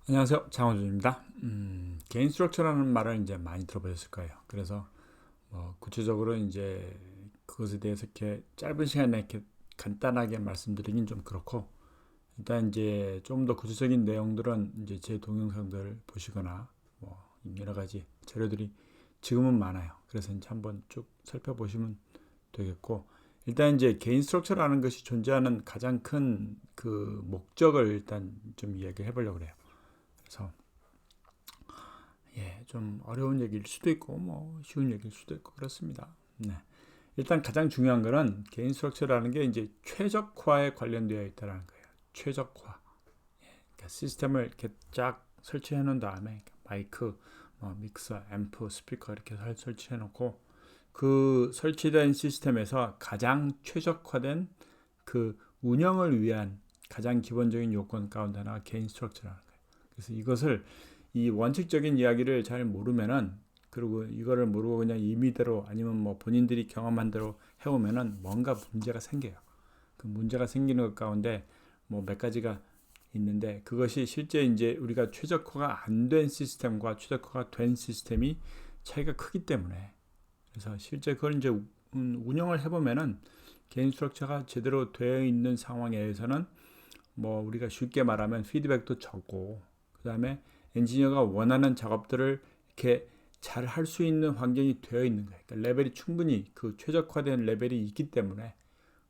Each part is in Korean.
안녕하세요. 장호준입니다. 개인 스트럭처라는 말을 이제 많이 들어보셨을 거예요. 그래서 구체적으로 이제 그것에 대해서 이렇게 짧은 시간에 이렇게 간단하게 말씀드리긴 좀 그렇고, 일단 이제 좀 더 구체적인 내용들은 이제 제 동영상들 보시거나 여러 가지 자료들이 지금은 많아요. 그래서 이제 한번 쭉 살펴보시면 되겠고, 일단 이제 개인 스트럭처라는 것이 존재하는 가장 큰 그 목적을 일단 좀 이야기해 보려고 그래요. 그래서 좀 어려운 얘기일 수도 있고 쉬운 얘기일 수도 있고 그렇습니다. 네. 일단 가장 중요한 거는 개인 스트럭처라는 게 이제 최적화에 관련되어 있다는 거예요. 최적화. 그러니까 시스템을 이렇게 쫙 설치해 놓은 다음에 마이크, 믹서, 앰프, 스피커 이렇게 설치해 놓고 그 설치된 시스템에서 가장 최적화된 그 운영을 위한 가장 기본적인 요건 가운데 하나가 개인 스트럭처라는 거예요. 그래서 이것을 이 원칙적인 이야기를 잘 모르면은, 그리고 이거를 모르고 그냥 임의대로 아니면 본인들이 경험한 대로 해오면은 뭔가 문제가 생겨요. 그 문제가 생기는 것 가운데 몇 가지가 있는데, 그것이 실제 이제 우리가 최적화가 안 된 시스템과 최적화가 된 시스템이 차이가 크기 때문에, 그래서 실제 그걸 이제 운영을 해보면은 개인 스트럭처가 제대로 되어 있는 상황에서는 우리가 쉽게 말하면 피드백도 적고, 그 다음에 엔지니어가 원하는 작업들을 이렇게 잘 할 수 있는 환경이 되어 있는 거예요. 그러니까 레벨이 충분히 그 최적화된 레벨이 있기 때문에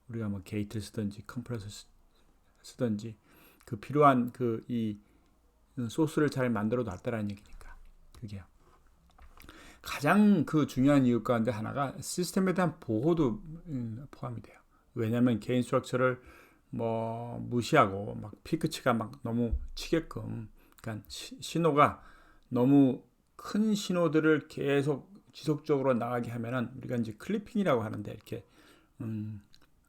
우리가 게이트를 쓰든지 컴프레서 쓰든지 그 필요한 그 이 소스를 잘 만들어 놨다라는 얘기니까. 그게요. 가장 그 중요한 이유 가운데 하나가 시스템에 대한 보호도 포함이 돼요. 왜냐하면 개인 스트럭처를 무시하고 피크치가 너무 치게끔, 그러니까 신호가 너무 큰 신호들을 계속 지속적으로 나가게 하면은 우리가 이제 클리핑이라고 하는데, 이렇게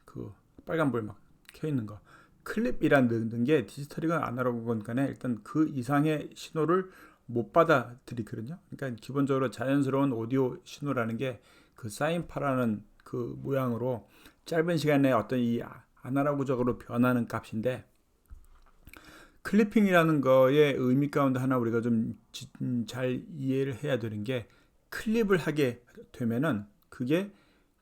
그 빨간불 켜 있는 거, 클립이란 넣는 게 디지털이건 아날로그건 간에 일단 그 이상의 신호를 못 받아들이거든요. 그러니까 기본적으로 자연스러운 오디오 신호라는 게 그 사인파라는 그 모양으로 짧은 시간에 어떤 이 아날로그적으로 변하는 값인데, 클리핑이라는 거의 의미 가운데 하나 우리가 좀 잘 이해를 해야 되는 게, 클립을 하게 되면은 그게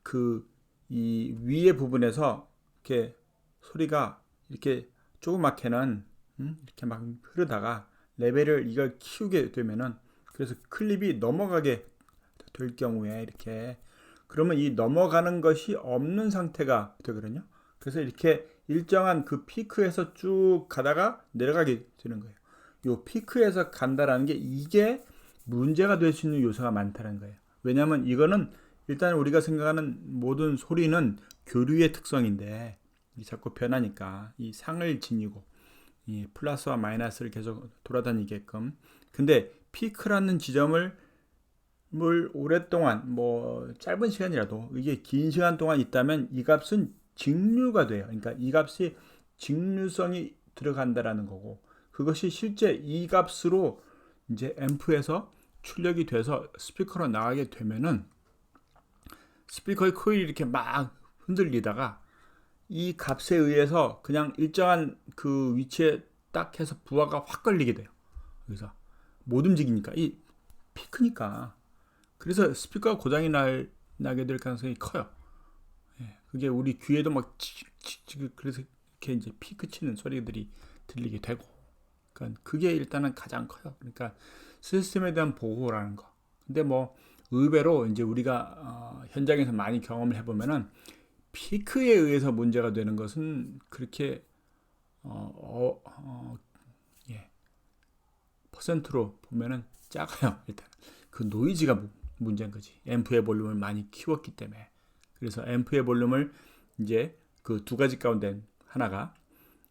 그 이 위의 부분에서 이렇게 소리가 이렇게 조그맣게는 이렇게 흐르다가 레벨을 이걸 키우게 되면은, 그래서 클립이 넘어가게 될 경우에 이렇게, 그러면 이 넘어가는 것이 없는 상태가 되거든요. 그래서 이렇게 일정한 그 피크에서 쭉 가다가 내려가게 되는 거예요. 요 피크에서 간다라는 게, 이게 문제가 될 수 있는 요소가 많다는 거예요. 왜냐하면 이거는 일단 우리가 생각하는 모든 소리는 교류의 특성인데, 자꾸 변하니까 이 상을 지니고 이 플러스와 마이너스를 계속 돌아다니게끔. 근데 피크라는 지점을 오랫동안 짧은 시간이라도 이게 긴 시간 동안 있다면 이 값은 직류가 돼요. 그러니까 이 값이 직류성이 들어간다라는 거고, 그것이 실제 이 값으로 이제 앰프에서 출력이 돼서 스피커로 나가게 되면은 스피커의 코일이 이렇게 막 흔들리다가 이 값에 의해서 그냥 일정한 그 위치에 딱 해서 부하가 확 걸리게 돼요. 그래서 못 움직이니까, 이 피크니까. 그래서 스피커가 고장이 나게 될 가능성이 커요. 그게 우리 귀에도 그래서 이렇게 이제 피크 치는 소리들이 들리게 되고. 그러니까 그게 일단은 가장 커요. 그러니까 시스템에 대한 보호라는 거. 근데 의외로 이제 우리가 현장에서 많이 경험을 해보면은 피크에 의해서 문제가 되는 것은 그렇게 예, 퍼센트로 보면은 작아요. 일단 그 노이즈가 문제인 거지. 앰프의 볼륨을 많이 키웠기 때문에. 그래서 앰프의 볼륨을 이제 그 두 가지 가운데 하나가,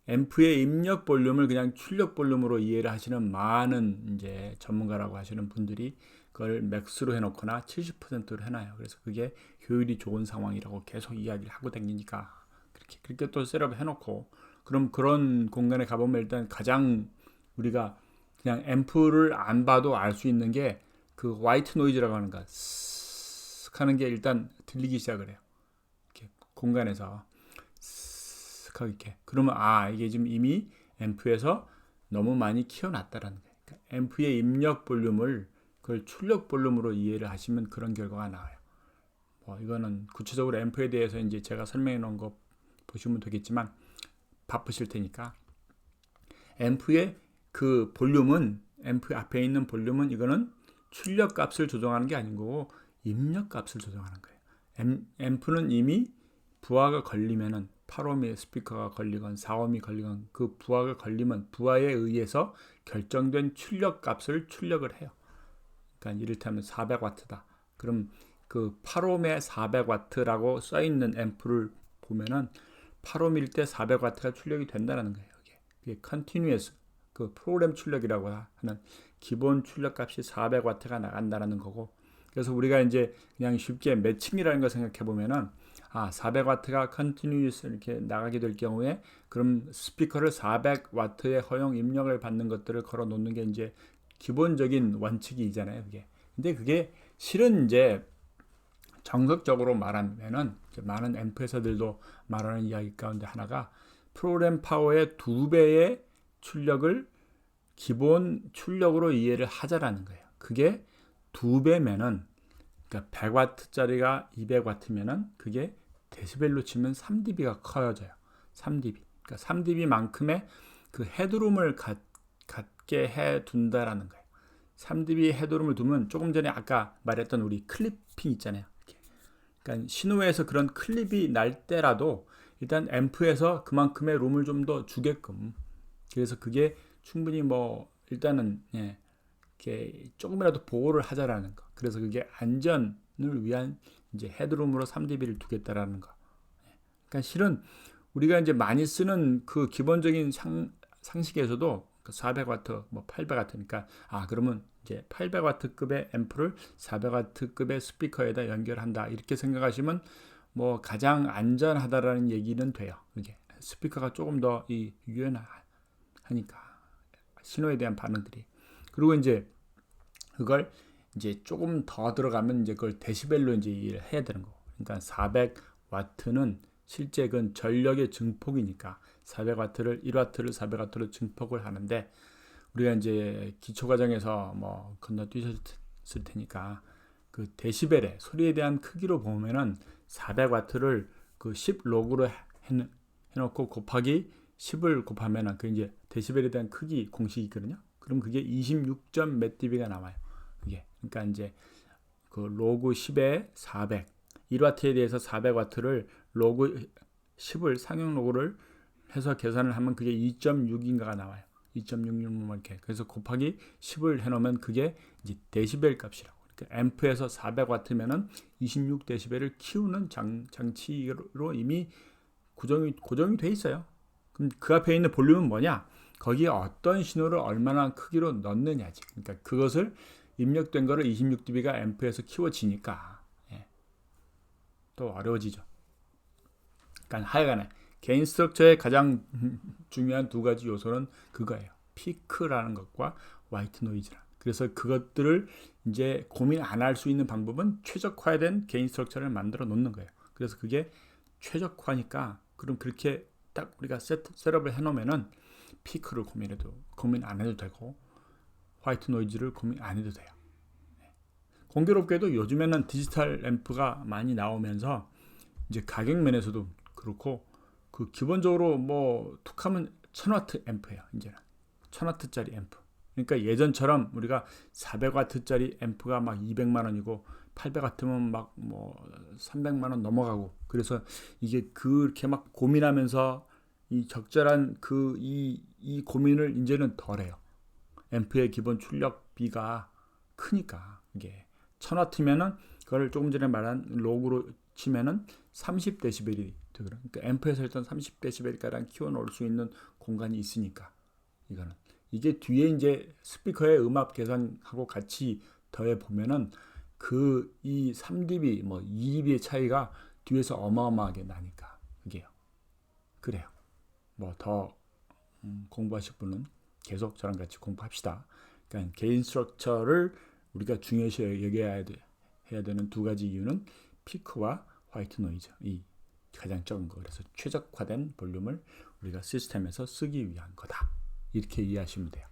앰프의 입력 볼륨을 그냥 출력 볼륨으로 이해를 하시는 많은 이제 전문가라고 하시는 분들이 그걸 맥스로 해놓거나 70%로 해놔요. 그래서 그게 효율이 좋은 상황이라고 계속 이야기를 하고 다니니까 그렇게 또 셋업 해놓고, 그럼 그런 공간에 가보면 일단 가장 우리가 그냥 앰프를 안 봐도 알 수 있는 게 그 화이트 노이즈라고 하는 거, 쓱 하는 게 일단 들리기 시작을 해요. 이렇게 공간에서 쓱 하게. 그러면 이게 지금 이미 앰프에서 너무 많이 키워놨다라는 거예요. 앰프의 입력 볼륨을 그걸 출력 볼륨으로 이해를 하시면 그런 결과가 나와요. 이거는 구체적으로 앰프에 대해서 이제 제가 설명해 놓은 거 보시면 되겠지만 바쁘실 테니까 앰프의 그 볼륨은 앰프 앞에 있는 볼륨은 이거는 출력 값을 조정하는 게 아니고 입력 값을 조정하는 거예요. 앰프는 이미 부하가 걸리면은 8ohm의 스피커가 걸리건 4ohm이 걸리건 그 부하가 걸리면 부하에 의해서 결정된 출력 값을 출력을 해요. 그러니까 이를테면 400W다. 그럼 그 8ohm의 400W라고 써 있는 앰프를 보면은 8ohm일 때 400W가 출력이 된다는 거예요. 이게 컨티뉴어스 그 프로그램 출력이라고 하는 기본 출력 값이 400W가 나간다는 거고, 그래서 우리가 이제 그냥 쉽게 매칭이라는 걸 생각해 보면은 400W가 컨티뉴어스 이렇게 나가게 될 경우에 그럼 스피커를 400W의 허용 입력을 받는 것들을 걸어 놓는 게 이제 기본적인 원칙이잖아요, 그게. 근데 그게 실은 이제 정석적으로 말하면은 많은 앰프 회사들도 말하는 이야기 가운데 하나가 프로그램 파워의 2배의 출력을 기본 출력으로 이해를 하자라는 거예요. 그게 2배면은 그러니까 100W짜리가 200W면은 그게 데시벨로 치면 3dB가 커져요. 3dB. 그러니까 3dB만큼의 그 헤드룸을 갖게 해 둔다라는 거예요. 3dB 헤드룸을 두면 조금 전에 아까 말했던 우리 클리핑 있잖아요. 그러니까 신호에서 그런 클립이 날 때라도 일단 앰프에서 그만큼의 룸을 좀 더 주게끔, 그래서 그게 충분히 일단은 이렇게 조금이라도 보호를 하자라는 거. 그래서 그게 안전을 위한 이제 헤드룸으로 3dB를 두겠다라는 거. 그러니까 실은 우리가 이제 많이 쓰는 그 기본적인 상식에서도 400W, 800W니까 그러면 이제 800W급의 앰프를 400W급의 스피커에다 연결한다 이렇게 생각하시면 가장 안전하다라는 얘기는 돼요. 이게 스피커가 조금 더 유연하니까 신호에 대한 반응들이. 그리고 이제 그걸 이제 조금 더 들어가면 이제 그걸 데시벨로 이제 이해를 해야 되는 거. 그러니까 400W는 실제 그건 전력의 증폭이니까 400W를 1W를 400W로 증폭을 하는데, 우리가 이제 기초 과정에서 건너뛰셨을 테니까 그 데시벨의 소리에 대한 크기로 보면은 400W를 그 10로그로 해놓고 곱하기 10을 곱하면은 그 이제 데시벨에 대한 크기 공식이 있거든요. 그럼 그게 26점 몇 dB가 나와요. 이게 그러니까 이제 그 로그 10에 400 1W에 대해서 400W를 로그 10을 상용 로그를 해서 계산을 하면 그게 2.6인가가 나와요. 2.66 이렇게. 그래서 곱하기 10을 해놓으면 그게 이제 데시벨 값이라고. 그러니까 앰프에서 400W면은 26데시벨을 키우는 장치로 이미 고정이 돼 있어요. 그럼 그 앞에 있는 볼륨은 뭐냐? 거기에 어떤 신호를 얼마나 크기로 넣느냐지. 그러니까 그것을 입력된 거를 26dB가 앰프에서 키워지니까 또 어려워지죠. 그러니까 하여간에 게인 스트럭처의 가장 중요한 두 가지 요소는 그거예요. 피크라는 것과 화이트 노이즈라. 그래서 그것들을 이제 고민 안 할 수 있는 방법은 최적화된 게인 스트럭처를 만들어 놓는 거예요. 그래서 그게 최적화니까 그럼 그렇게 딱 우리가 셋업을 해놓으면은 피크를 고민 안 해도 되고 화이트 노이즈를 고민 안 해도 돼요. 공교롭게도 요즘에는 디지털 앰프가 많이 나오면서 이제 가격 면에서도 그렇고 그 기본적으로 툭하면 1000W 앰프예요. 이제는 1000W짜리 앰프. 그러니까 예전처럼 우리가 400W짜리 앰프가 막 200만 원이고 800W면 막 300만 원 넘어가고, 그래서 이게 그렇게 막 고민하면서 이 적절한 이 고민을 이제는 덜해요. 앰프의 기본 출력비가 크니까. 이게 1000W면은 그걸 조금 전에 말한 로그로 치면은 30데시벨이 되거든요. 그러니까 앰프에서 일단 30데시벨 가량 키워 놓을 수 있는 공간이 있으니까 이거는. 이게 뒤에 이제 스피커의 음압 계산하고 같이 더해 보면은 이 3dB 2dB의 차이가 뒤에서 어마어마하게 나니까 그게요. 그래요. 더 공부하실 분은 계속 저랑 같이 공부합시다. 그러니까 게인 스트럭처를 우리가 중요시 여겨야 해야 되는 두 가지 이유는 피크와 화이트 노이즈, 이 가장 적은 거. 그래서 최적화된 볼륨을 우리가 시스템에서 쓰기 위한 거다. 이렇게 이해하시면 돼요.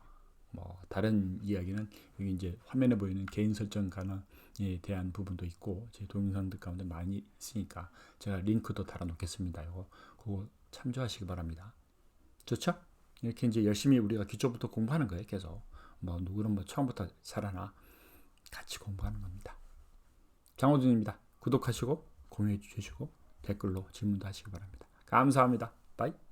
뭐 다른 이야기는 여기 이제 화면에 보이는 개인 설정 가능에 대한 부분도 있고 제 동영상들 가운데 많이 있으니까 제가 링크도 달아 놓겠습니다. 이거 그거 참조하시기 바랍니다. 좋죠? 이렇게 이제 열심히 우리가 기초부터 공부하는 거예요. 계속 뭐 누구는 뭐 처음부터 잘하나 같이 공부하는 겁니다. 장호준입니다. 구독하시고 공유해 주시고 댓글로 질문도 하시기 바랍니다. 감사합니다. 바이.